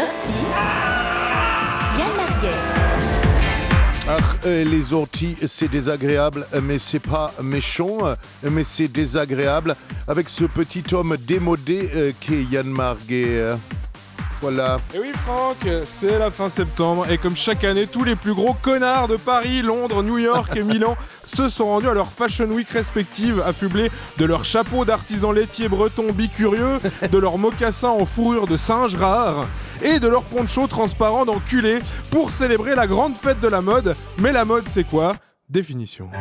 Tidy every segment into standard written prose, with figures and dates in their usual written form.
orties, Yann Marguet. Les orties, c'est désagréable, mais c'est pas méchant, mais c'est désagréable. Avec ce petit homme démodé qu'est Yann Marguet. Voilà. Et oui Franck, c'est la fin septembre et comme chaque année, tous les plus gros connards de Paris, Londres, New York et Milan se sont rendus à leur Fashion Week respectives, affublés de leurs chapeaux d'artisans laitiers bretons bicurieux, de leurs mocassins en fourrure de singe rare et de leurs ponchos transparents d'enculés pour célébrer la grande fête de la mode. Mais la mode c'est quoi ? Définition.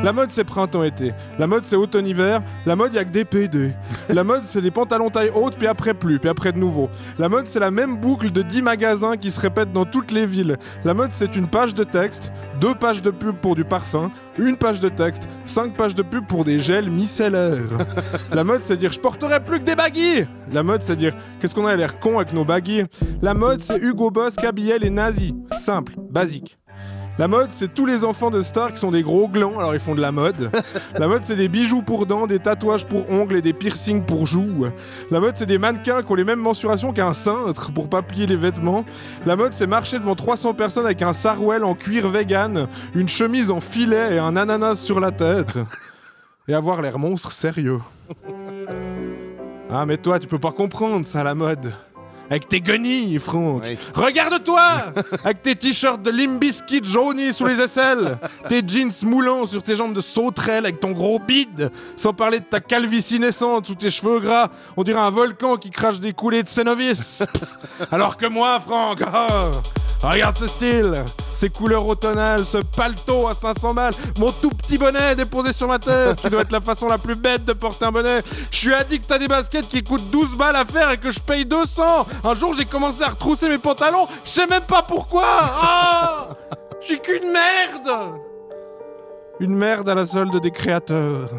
La mode c'est printemps-été, la mode c'est automne-hiver, la mode y'a que des PD. La mode c'est des pantalons taille haute puis après plus, puis après de nouveau. La mode c'est la même boucle de 10 magasins qui se répètent dans toutes les villes. La mode c'est une page de texte, 2 pages de pub pour du parfum, 1 page de texte, 5 pages de pub pour des gels micellaires. La mode c'est dire je porterai plus que des baggy. La mode c'est dire qu'est-ce qu'on a l'air con avec nos baggy. La mode c'est Hugo Boss qui habillait les nazis. Simple, basique. La mode, c'est tous les enfants de stars qui sont des gros glands, alors ils font de la mode. La mode, c'est des bijoux pour dents, des tatouages pour ongles et des piercings pour joues. La mode, c'est des mannequins qui ont les mêmes mensurations qu'un cintre pour pas plier les vêtements. La mode, c'est marcher devant 300 personnes avec un sarouel en cuir vegan, une chemise en filet et un ananas sur la tête. Et avoir l'air monstre sérieux. Ah mais toi, tu peux pas comprendre ça, la mode. Avec tes guenilles, Franck. Oui. Regarde-toi avec tes t-shirts de Limp Bizkit jaunis sous les aisselles, tes jeans moulants sur tes jambes de sauterelle avec ton gros bide, sans parler de ta calvitie naissante sous tes cheveux gras. On dirait un volcan qui crache des coulées de Cénovis. Alors que moi, Franck, regarde ce style, ces couleurs automnales, ce paletot à 500 balles, mon tout petit bonnet déposé sur ma tête, qui doit être la façon la plus bête de porter un bonnet. Je suis addict à des baskets qui coûtent 12 balles à faire et que je paye 200. Un jour, j'ai commencé à retrousser mes pantalons, je sais même pas pourquoi. Je suis qu'une merde. Une merde à la solde des créateurs.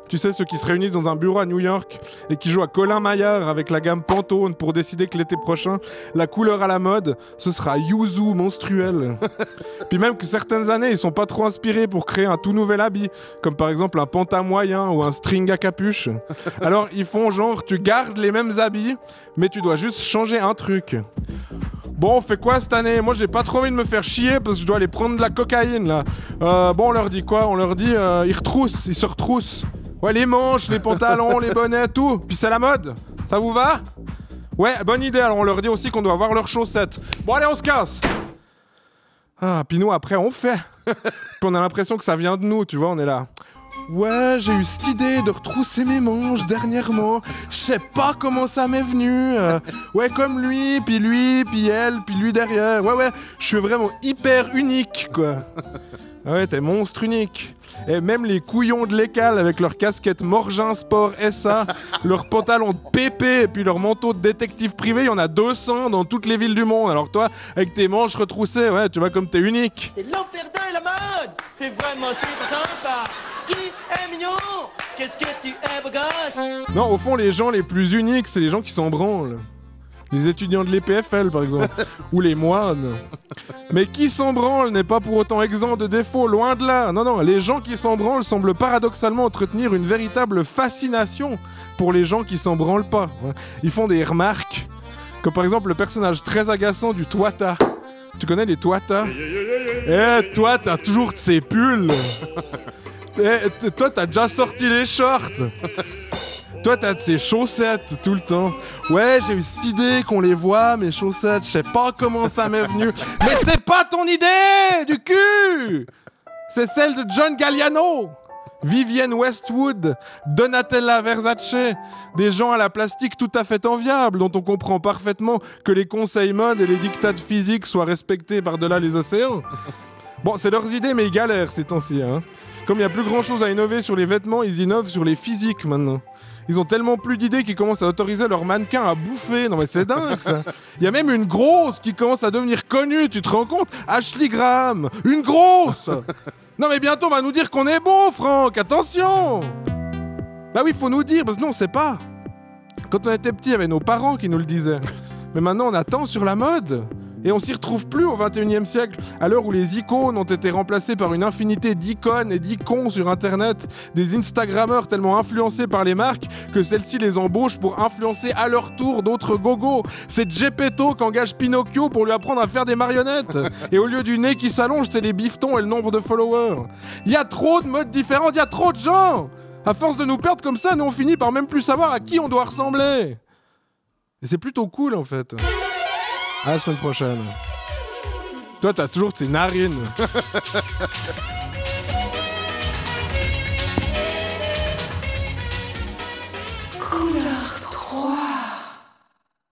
Tu sais, ceux qui se réunissent dans un bureau à New York et qui jouent à Colin Maillard avec la gamme Pantone pour décider que l'été prochain, la couleur à la mode, ce sera Yuzu menstruel. Puis même que certaines années, ils sont pas trop inspirés pour créer un tout nouvel habit, comme par exemple un pantalon moyen ou un string à capuche. Alors ils font genre, tu gardes les mêmes habits, mais tu dois juste changer un truc. Bon, on fait quoi cette année ? Moi, j'ai pas trop envie de me faire chier parce que je dois aller prendre de la cocaïne, là. Bon, on leur dit quoi ? On leur dit, ils se retroussent. Ouais, les manches, les pantalons, les bonnets, tout. Puis c'est la mode. Ça vous va ? Ouais, bonne idée. Alors on leur dit aussi qu'on doit avoir leurs chaussettes. Bon, allez, on se casse. Ah, puis nous, après, on fait. Puis on a l'impression que ça vient de nous, tu vois, on est là. Ouais, j'ai eu cette idée de retrousser mes manches dernièrement. Je sais pas comment ça m'est venu. Ouais, comme lui, puis elle, puis lui derrière. Ouais, je suis vraiment hyper unique, quoi. Ouais, t'es monstre unique. Et même les couillons de l'école avec leurs casquettes Morgin Sport SA, leurs pantalons de pépé et puis leurs manteaux de détective privé, il y en a 200 dans toutes les villes du monde. Alors toi, avec tes manches retroussées, ouais, tu vois comme t'es unique. C'est l'enfer et la mode. C'est vraiment super sympa. Qui est mignon? Qu'est-ce que tu es beau gosse? Non, au fond, les gens les plus uniques, c'est les gens qui s'en branlent. Les étudiants de l'EPFL, par exemple. Ou les moines. Mais qui s'en branle n'est pas pour autant exempt de défauts, loin de là. Non, les gens qui s'en branlent semblent paradoxalement entretenir une véritable fascination pour les gens qui s'en branlent pas. Ils font des remarques, comme par exemple le personnage très agaçant du Twata. Tu connais les Twata ? Toi, t'as toujours de ces pulls. Toi, t'as déjà sorti les shorts. Toi, t'as de ces chaussettes tout le temps. Ouais, j'ai eu cette idée qu'on les voit, mes chaussettes. Je sais pas comment ça m'est venu. Mais c'est pas ton idée, du cul! C'est celle de John Galliano, Vivienne Westwood, Donatella Versace. Des gens à la plastique tout à fait enviables, dont on comprend parfaitement que les conseils mode et les dictats physiques soient respectés par-delà les océans. Bon, c'est leurs idées, mais ils galèrent ces temps-ci, hein. Comme il n'y a plus grand-chose à innover sur les vêtements, ils innovent sur les physiques maintenant. Ils ont tellement plus d'idées qu'ils commencent à autoriser leurs mannequins à bouffer. Non mais c'est dingue ça. Il y a même une grosse qui commence à devenir connue, tu te rends compte ? Ashley Graham, une grosse. Non mais bientôt on va nous dire qu'on est bon, Franck, attention. Bah oui, faut nous dire, parce que nous on sait pas. Quand on était petits, il y avait nos parents qui nous le disaient. Mais maintenant on attend sur la mode. Et on s'y retrouve plus au 21e siècle, à l'heure où les icônes ont été remplacées par une infinité d'icônes et d'icons sur internet, des Instagrammeurs tellement influencés par les marques que celles-ci les embauchent pour influencer à leur tour d'autres gogos. C'est Geppetto qu'engage Pinocchio pour lui apprendre à faire des marionnettes. Et au lieu du nez qui s'allonge, c'est les bifetons et le nombre de followers. Il y a trop de modes différents, il y a trop de gens. À force de nous perdre comme ça, nous on finit par même plus savoir à qui on doit ressembler. Et c'est plutôt cool en fait. À la semaine prochaine. Toi, t'as toujours tes narines.